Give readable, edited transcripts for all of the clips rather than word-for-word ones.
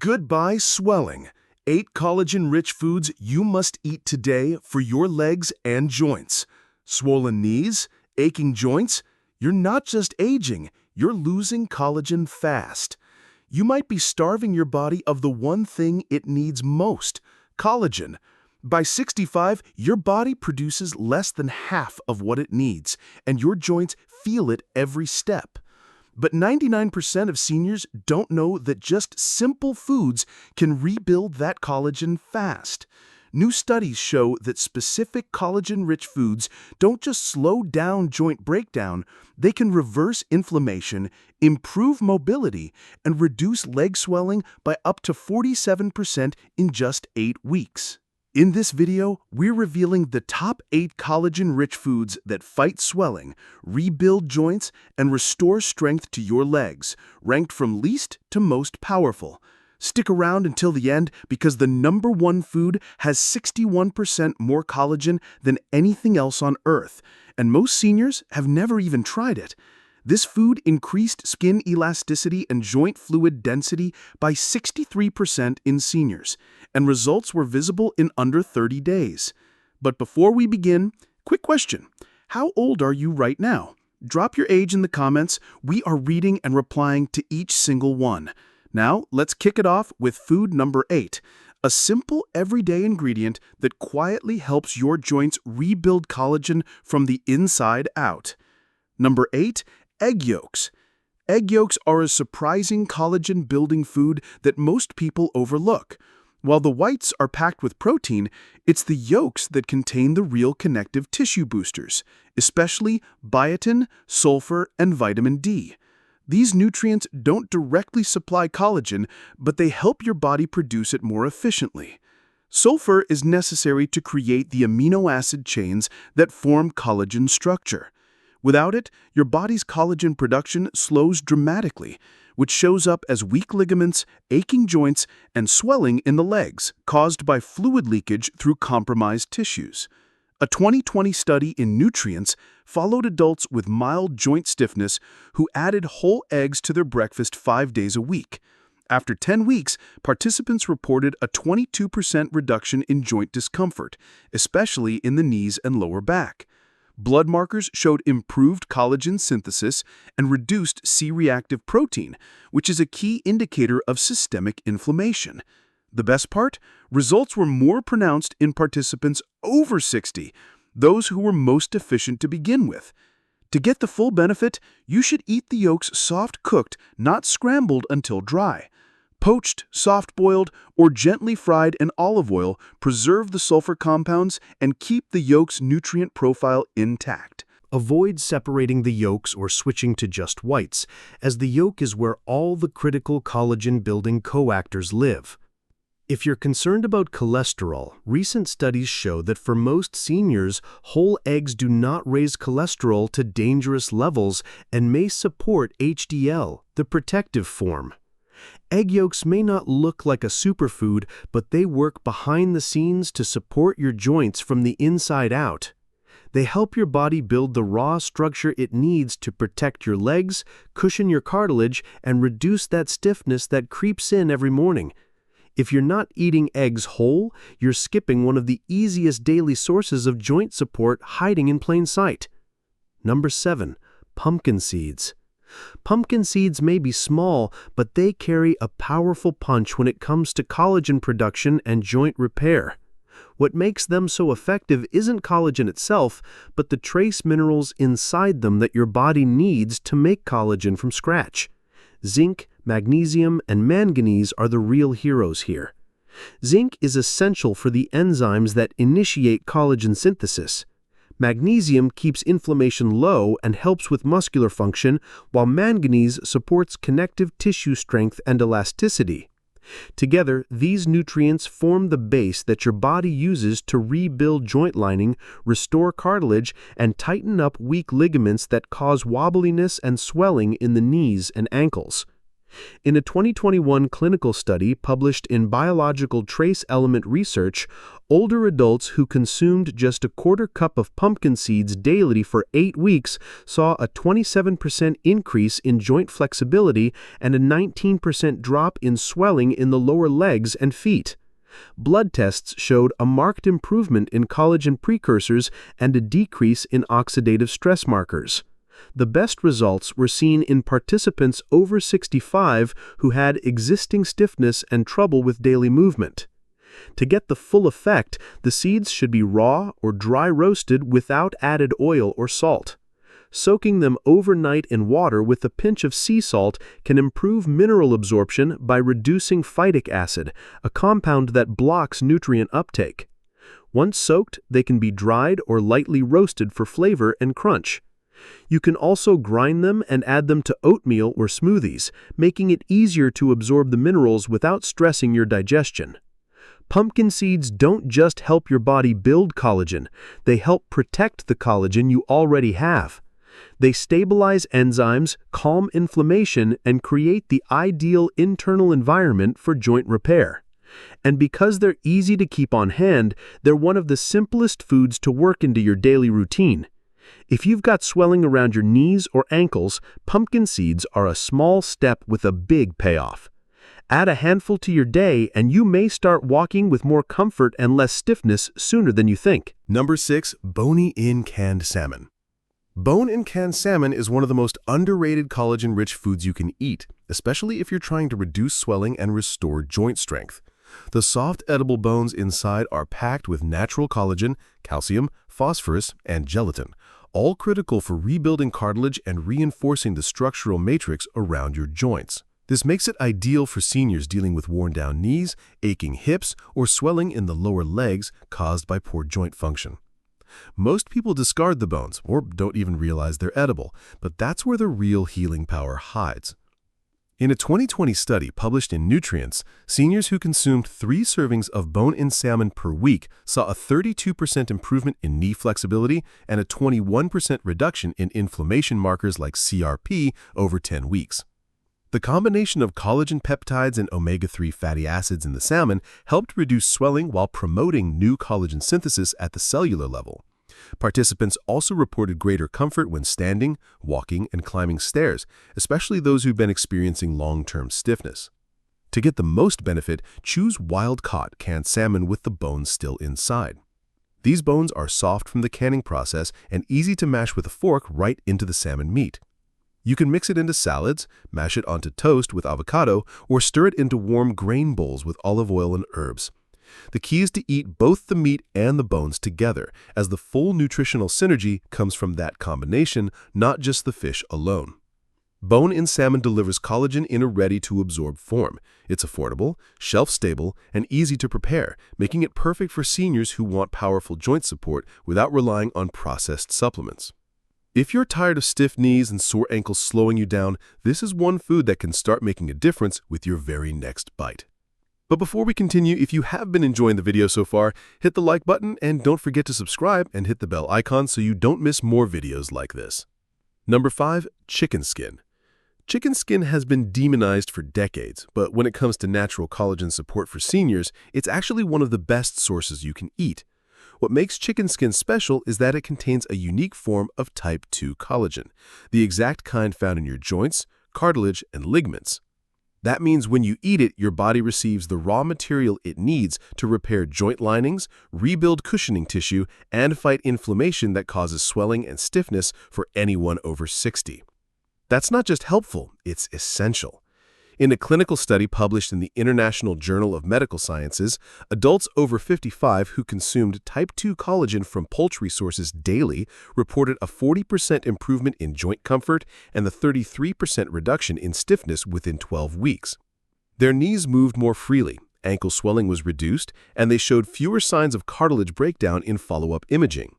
Goodbye swelling. 8 collagen-rich foods you must eat today for your legs and joints. Swollen knees? Aching joints? You're not just aging, you're losing collagen fast. You might be starving your body of the one thing it needs most, collagen. By 65, your body produces less than half of what it needs, and your joints feel it every step. But 99% of seniors don't know that just simple foods can rebuild that collagen fast. New studies show that specific collagen-rich foods don't just slow down joint breakdown, they can reverse inflammation, improve mobility, and reduce leg swelling by up to 47% in just 8 weeks. In this video, we're revealing the top 8 collagen-rich foods that fight swelling, rebuild joints, and restore strength to your legs, ranked from least to most powerful. Stick around until the end because the #1 food has 61% more collagen than anything else on Earth, and most seniors have never even tried it. This food increased skin elasticity and joint fluid density by 63% in seniors, and results were visible in under 30 days. But before we begin, quick question. How old are you right now? Drop your age in the comments. We are reading and replying to each single one. Now, let's kick it off with food number 8, a simple everyday ingredient that quietly helps your joints rebuild collagen from the inside out. Number 8, egg yolks. Egg yolks are a surprising collagen-building food that most people overlook. While the whites are packed with protein, it's the yolks that contain the real connective tissue boosters, especially biotin, sulfur, and vitamin D. These nutrients don't directly supply collagen, but they help your body produce it more efficiently. Sulfur is necessary to create the amino acid chains that form collagen structure. Without it, your body's collagen production slows dramatically, which shows up as weak ligaments, aching joints, and swelling in the legs caused by fluid leakage through compromised tissues. A 2020 study in Nutrients followed adults with mild joint stiffness who added whole eggs to their breakfast 5 days a week. After 10 weeks, participants reported a 22% reduction in joint discomfort, especially in the knees and lower back. Blood markers showed improved collagen synthesis and reduced C-reactive protein, which is a key indicator of systemic inflammation. The best part? Results were more pronounced in participants over 60, those who were most deficient to begin with. To get the full benefit, you should eat the yolks soft-cooked, not scrambled until dry. Poached, soft-boiled, or gently fried in olive oil preserve the sulfur compounds and keep the yolk's nutrient profile intact. Avoid separating the yolks or switching to just whites, as the yolk is where all the critical collagen-building coactors live. If you're concerned about cholesterol, recent studies show that for most seniors, whole eggs do not raise cholesterol to dangerous levels and may support HDL, the protective form. Egg yolks may not look like a superfood, but they work behind the scenes to support your joints from the inside out. They help your body build the raw structure it needs to protect your legs, cushion your cartilage, and reduce that stiffness that creeps in every morning. If you're not eating eggs whole, you're skipping one of the easiest daily sources of joint support hiding in plain sight. Number 7, pumpkin seeds. Pumpkin seeds may be small, but they carry a powerful punch when it comes to collagen production and joint repair. What makes them so effective isn't collagen itself, but the trace minerals inside them that your body needs to make collagen from scratch. Zinc, magnesium, and manganese are the real heroes here. Zinc is essential for the enzymes that initiate collagen synthesis. Magnesium keeps inflammation low and helps with muscular function, while manganese supports connective tissue strength and elasticity. Together, these nutrients form the base that your body uses to rebuild joint lining, restore cartilage, and tighten up weak ligaments that cause wobbliness and swelling in the knees and ankles. In a 2021 clinical study published in Biological Trace Element Research, older adults who consumed just a quarter cup of pumpkin seeds daily for 8 weeks saw a 27% increase in joint flexibility and a 19% drop in swelling in the lower legs and feet. Blood tests showed a marked improvement in collagen precursors and a decrease in oxidative stress markers. The best results were seen in participants over 65 who had existing stiffness and trouble with daily movement. To get the full effect, the seeds should be raw or dry roasted without added oil or salt. Soaking them overnight in water with a pinch of sea salt can improve mineral absorption by reducing phytic acid, a compound that blocks nutrient uptake. Once soaked, they can be dried or lightly roasted for flavor and crunch. You can also grind them and add them to oatmeal or smoothies, making it easier to absorb the minerals without stressing your digestion. Pumpkin seeds don't just help your body build collagen, they help protect the collagen you already have. They stabilize enzymes, calm inflammation, and create the ideal internal environment for joint repair. And because they're easy to keep on hand, they're one of the simplest foods to work into your daily routine. If you've got swelling around your knees or ankles, pumpkin seeds are a small step with a big payoff. Add a handful to your day and you may start walking with more comfort and less stiffness sooner than you think. Number 6. Bone-in canned salmon. Bone-in canned salmon is one of the most underrated collagen-rich foods you can eat, especially if you're trying to reduce swelling and restore joint strength. The soft, edible bones inside are packed with natural collagen, calcium, phosphorus, and gelatin, all critical for rebuilding cartilage and reinforcing the structural matrix around your joints. This makes it ideal for seniors dealing with worn-down knees, aching hips, or swelling in the lower legs caused by poor joint function. Most people discard the bones or don't even realize they're edible, but that's where the real healing power hides. In a 2020 study published in Nutrients, seniors who consumed 3 servings of bone-in salmon per week saw a 32% improvement in knee flexibility and a 21% reduction in inflammation markers like CRP over 10 weeks. The combination of collagen peptides and omega-3 fatty acids in the salmon helped reduce swelling while promoting new collagen synthesis at the cellular level. Participants also reported greater comfort when standing, walking, and climbing stairs, especially those who've been experiencing long-term stiffness. To get the most benefit, choose wild-caught canned salmon with the bones still inside. These bones are soft from the canning process and easy to mash with a fork right into the salmon meat. You can mix it into salads, mash it onto toast with avocado, or stir it into warm grain bowls with olive oil and herbs. The key is to eat both the meat and the bones together, as the full nutritional synergy comes from that combination, not just the fish alone. Bone-in salmon delivers collagen in a ready-to-absorb form. It's affordable, shelf-stable, and easy to prepare, making it perfect for seniors who want powerful joint support without relying on processed supplements. If you're tired of stiff knees and sore ankles slowing you down, this is one food that can start making a difference with your very next bite. But before we continue, if you have been enjoying the video so far, hit the like button and don't forget to subscribe and hit the bell icon so you don't miss more videos like this. Number 5. Chicken skin. Chicken skin has been demonized for decades, but when it comes to natural collagen support for seniors, it's actually one of the best sources you can eat. What makes chicken skin special is that it contains a unique form of type 2 collagen, the exact kind found in your joints, cartilage, and ligaments. That means when you eat it, your body receives the raw material it needs to repair joint linings, rebuild cushioning tissue, and fight inflammation that causes swelling and stiffness for anyone over 60. That's not just helpful, it's essential. In a clinical study published in the International Journal of Medical Sciences, adults over 55 who consumed type 2 collagen from poultry sources daily reported a 40% improvement in joint comfort and a 33% reduction in stiffness within 12 weeks. Their knees moved more freely, ankle swelling was reduced, and they showed fewer signs of cartilage breakdown in follow-up imaging.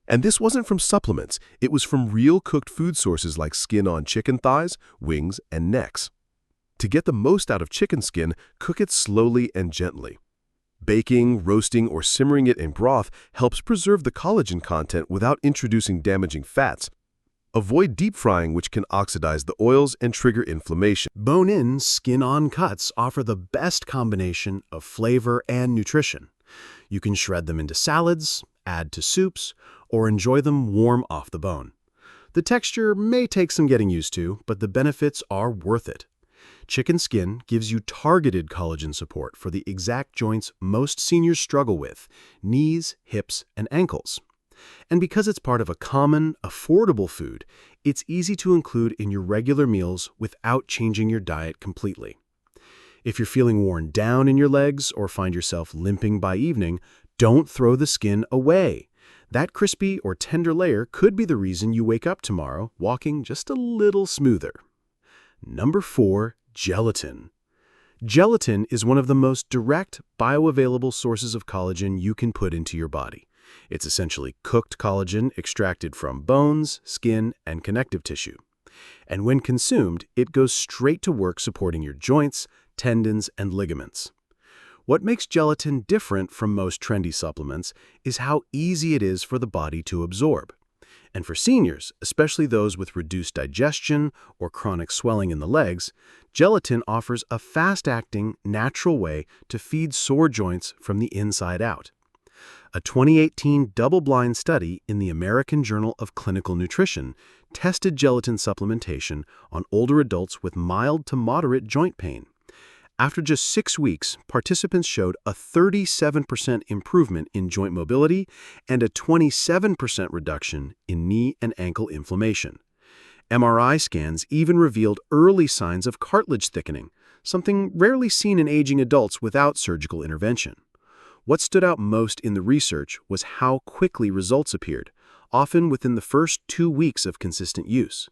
And this wasn't from supplements, it was from real cooked food sources like skin on chicken thighs, wings, and necks. To get the most out of chicken skin, cook it slowly and gently. Baking, roasting, or simmering it in broth helps preserve the collagen content without introducing damaging fats. Avoid deep frying, which can oxidize the oils and trigger inflammation. Bone-in, skin-on cuts offer the best combination of flavor and nutrition. You can shred them into salads, add to soups, or enjoy them warm off the bone. The texture may take some getting used to, but the benefits are worth it. Chicken skin gives you targeted collagen support for the exact joints most seniors struggle with: knees, hips, and ankles. And because it's part of a common, affordable food, it's easy to include in your regular meals without changing your diet completely. If you're feeling worn down in your legs or find yourself limping by evening, don't throw the skin away. That crispy or tender layer could be the reason you wake up tomorrow walking just a little smoother. Number 4, gelatin. Gelatin is one of the most direct, bioavailable sources of collagen you can put into your body. It's essentially cooked collagen extracted from bones, skin, and connective tissue. And when consumed, it goes straight to work supporting your joints, tendons, and ligaments. What makes gelatin different from most trendy supplements is how easy it is for the body to absorb. And for seniors, especially those with reduced digestion or chronic swelling in the legs, gelatin offers a fast-acting, natural way to feed sore joints from the inside out. A 2018 double-blind study in the American Journal of Clinical Nutrition tested gelatin supplementation on older adults with mild to moderate joint pain. After just 6 weeks, participants showed a 37% improvement in joint mobility and a 27% reduction in knee and ankle inflammation. MRI scans even revealed early signs of cartilage thickening, something rarely seen in aging adults without surgical intervention. What stood out most in the research was how quickly results appeared, often within the first 2 weeks of consistent use.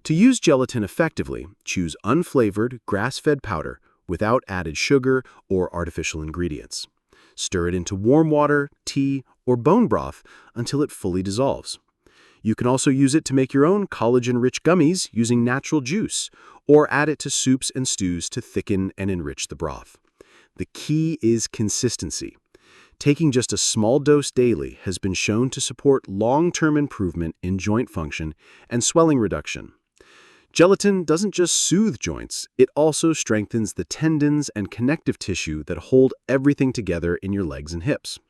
To use gelatin effectively, choose unflavored, grass-fed powder without added sugar or artificial ingredients. Stir it into warm water, tea, or bone broth until it fully dissolves. You can also use it to make your own collagen-rich gummies using natural juice, or add it to soups and stews to thicken and enrich the broth. The key is consistency. Taking just a small dose daily has been shown to support long-term improvement in joint function and swelling reduction. Gelatin doesn't just soothe joints, it also strengthens the tendons and connective tissue that hold everything together in your legs and hips.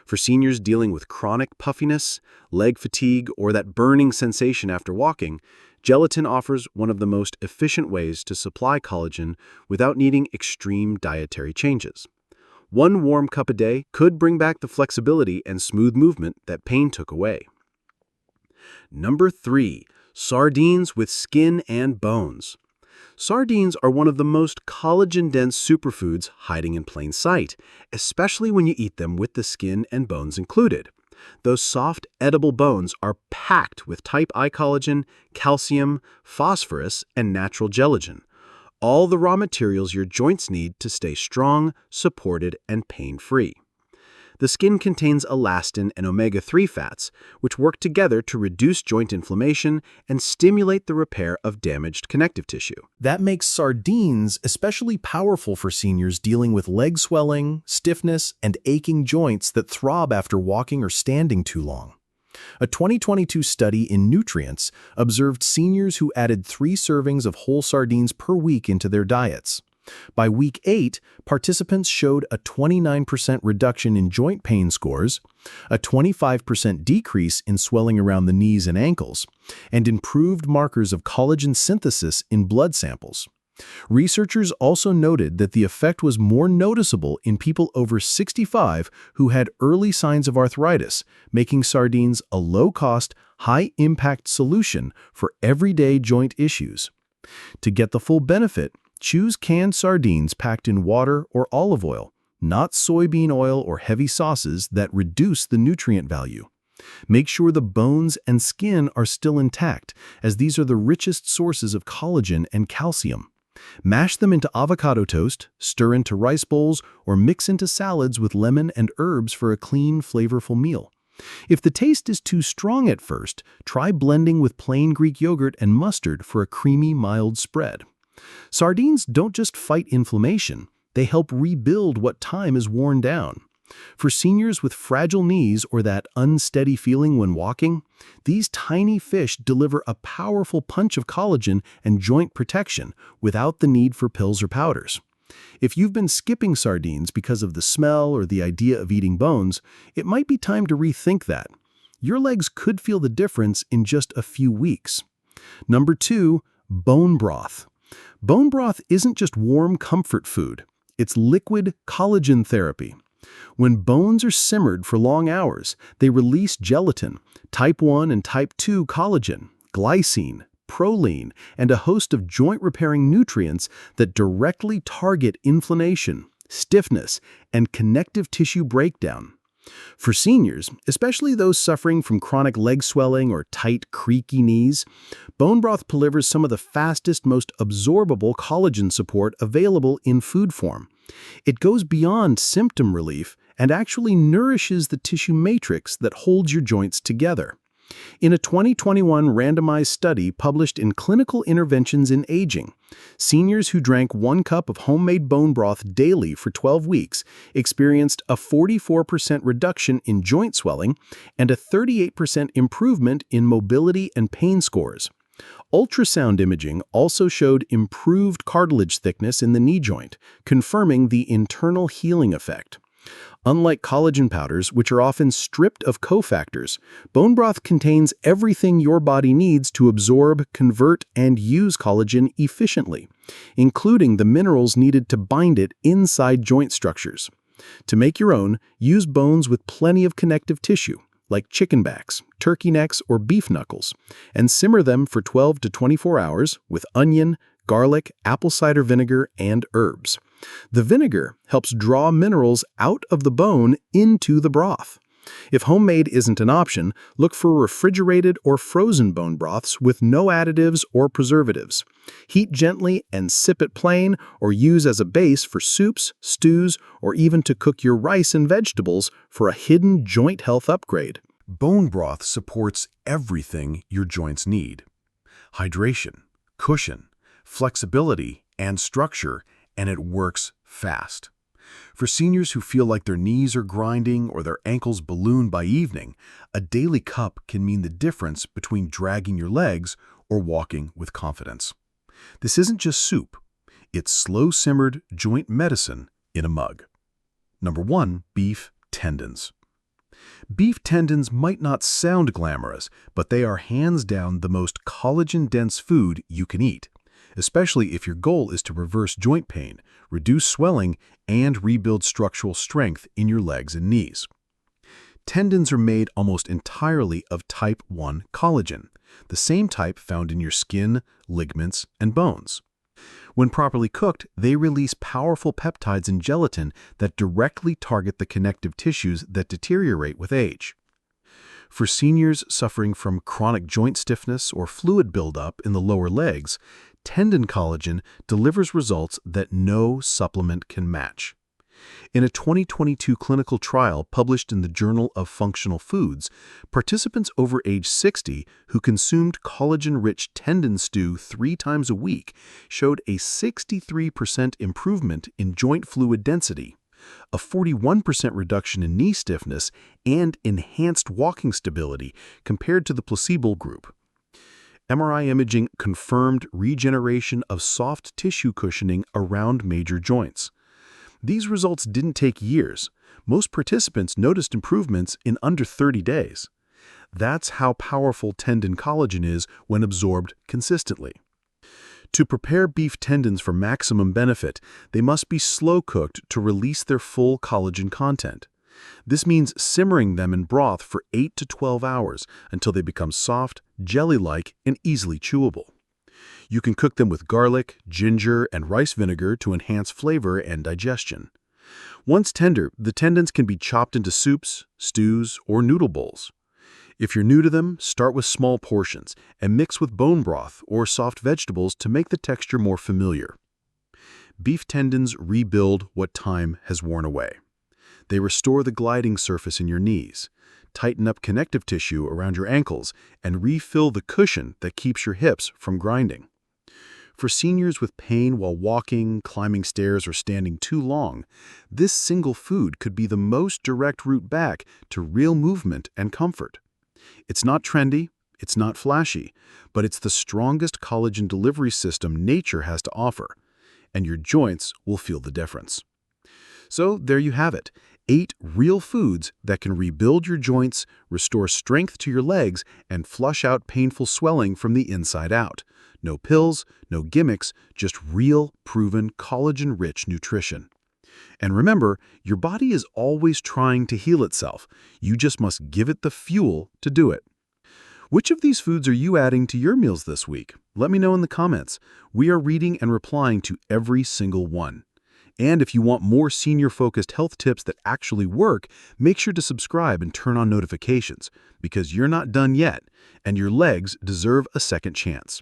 For seniors dealing with chronic puffiness, leg fatigue, or that burning sensation after walking, gelatin offers one of the most efficient ways to supply collagen without needing extreme dietary changes. One warm cup a day could bring back the flexibility and smooth movement that pain took away. Number 3. Sardines with skin and bones. Sardines are one of the most collagen-dense superfoods hiding in plain sight, especially when you eat them with the skin and bones included. Those soft, edible bones are packed with type I collagen, calcium, phosphorus, and natural gelatin, all the raw materials your joints need to stay strong, supported, and pain-free. The skin contains elastin and omega-3 fats, which work together to reduce joint inflammation and stimulate the repair of damaged connective tissue. That makes sardines especially powerful for seniors dealing with leg swelling, stiffness, and aching joints that throb after walking or standing too long. A 2022 study in Nutrients observed seniors who added 3 servings of whole sardines per week into their diets. By week 8, participants showed a 29% reduction in joint pain scores, a 25% decrease in swelling around the knees and ankles, and improved markers of collagen synthesis in blood samples. Researchers also noted that the effect was more noticeable in people over 65 who had early signs of arthritis, making sardines a low-cost, high-impact solution for everyday joint issues. To get the full benefit, choose canned sardines packed in water or olive oil, not soybean oil or heavy sauces that reduce the nutrient value. Make sure the bones and skin are still intact, as these are the richest sources of collagen and calcium. Mash them into avocado toast, stir into rice bowls, or mix into salads with lemon and herbs for a clean, flavorful meal. If the taste is too strong at first, try blending with plain Greek yogurt and mustard for a creamy, mild spread. Sardines don't just fight inflammation, they help rebuild what time is worn down. For seniors with fragile knees or that unsteady feeling when walking, these tiny fish deliver a powerful punch of collagen and joint protection without the need for pills or powders. If you've been skipping sardines because of the smell or the idea of eating bones, it might be time to rethink that. Your legs could feel the difference in just a few weeks. Number 2, bone broth. Bone broth isn't just warm comfort food. It's liquid collagen therapy. When bones are simmered for long hours, they release gelatin, type 1 and type 2 collagen, glycine, proline, and a host of joint-repairing nutrients that directly target inflammation, stiffness, and connective tissue breakdown. For seniors, especially those suffering from chronic leg swelling or tight, creaky knees, bone broth delivers some of the fastest, most absorbable collagen support available in food form. It goes beyond symptom relief and actually nourishes the tissue matrix that holds your joints together. In a 2021 randomized study published in Clinical Interventions in Aging, seniors who drank 1 cup of homemade bone broth daily for 12 weeks experienced a 44% reduction in joint swelling and a 38% improvement in mobility and pain scores. Ultrasound imaging also showed improved cartilage thickness in the knee joint, confirming the internal healing effect. Unlike collagen powders, which are often stripped of cofactors, bone broth contains everything your body needs to absorb, convert, and use collagen efficiently, including the minerals needed to bind it inside joint structures. To make your own, use bones with plenty of connective tissue, like chicken backs, turkey necks, or beef knuckles, and simmer them for 12 to 24 hours with onion, garlic, apple cider vinegar, and herbs. The vinegar helps draw minerals out of the bone into the broth. If homemade isn't an option, look for refrigerated or frozen bone broths with no additives or preservatives. Heat gently and sip it plain, or use as a base for soups, stews, or even to cook your rice and vegetables for a hidden joint health upgrade. Bone broth supports everything your joints need: hydration, cushion, flexibility, and structure, and it works fast. For seniors who feel like their knees are grinding or their ankles balloon by evening, a daily cup can mean the difference between dragging your legs or walking with confidence. This isn't just soup. It's slow-simmered joint medicine in a mug. Number 1, beef tendons. Beef tendons might not sound glamorous, but they are hands down the most collagen-dense food you can eat, especially if your goal is to reverse joint pain, reduce swelling, and rebuild structural strength in your legs and knees. Tendons are made almost entirely of type 1 collagen, the same type found in your skin, ligaments, and bones. When properly cooked, they release powerful peptides and gelatin that directly target the connective tissues that deteriorate with age. For seniors suffering from chronic joint stiffness or fluid buildup in the lower legs, tendon collagen delivers results that no supplement can match. In a 2022 clinical trial published in the Journal of Functional Foods, participants over age 60 who consumed collagen-rich tendon stew 3 times a week showed a 63% improvement in joint fluid density, a 41% reduction in knee stiffness, and enhanced walking stability compared to the placebo group. MRI imaging confirmed regeneration of soft tissue cushioning around major joints. These results didn't take years. Most participants noticed improvements in under 30 days. That's how powerful tendon collagen is when absorbed consistently. To prepare beef tendons for maximum benefit, they must be slow-cooked to release their full collagen content. This means simmering them in broth for 8 to 12 hours until they become soft, jelly-like, and easily chewable. You can cook them with garlic, ginger, and rice vinegar to enhance flavor and digestion. Once tender, the tendons can be chopped into soups, stews, or noodle bowls. If you're new to them, start with small portions and mix with bone broth or soft vegetables to make the texture more familiar. Beef tendons rebuild what time has worn away. They restore the gliding surface in your knees, tighten up connective tissue around your ankles, and refill the cushion that keeps your hips from grinding. For seniors with pain while walking, climbing stairs, or standing too long, this single food could be the most direct route back to real movement and comfort. It's not trendy, it's not flashy, but it's the strongest collagen delivery system nature has to offer, and your joints will feel the difference. So there you have it, 8 real foods that can rebuild your joints, restore strength to your legs, and flush out painful swelling from the inside out. No pills, no gimmicks, just real, proven, collagen-rich nutrition. And remember, your body is always trying to heal itself. You just must give it the fuel to do it. Which of these foods are you adding to your meals this week? Let me know in the comments. We are reading and replying to every single one. And if you want more senior-focused health tips that actually work, make sure to subscribe and turn on notifications, because you're not done yet, and your legs deserve a second chance.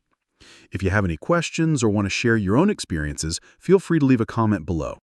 If you have any questions or want to share your own experiences, feel free to leave a comment below.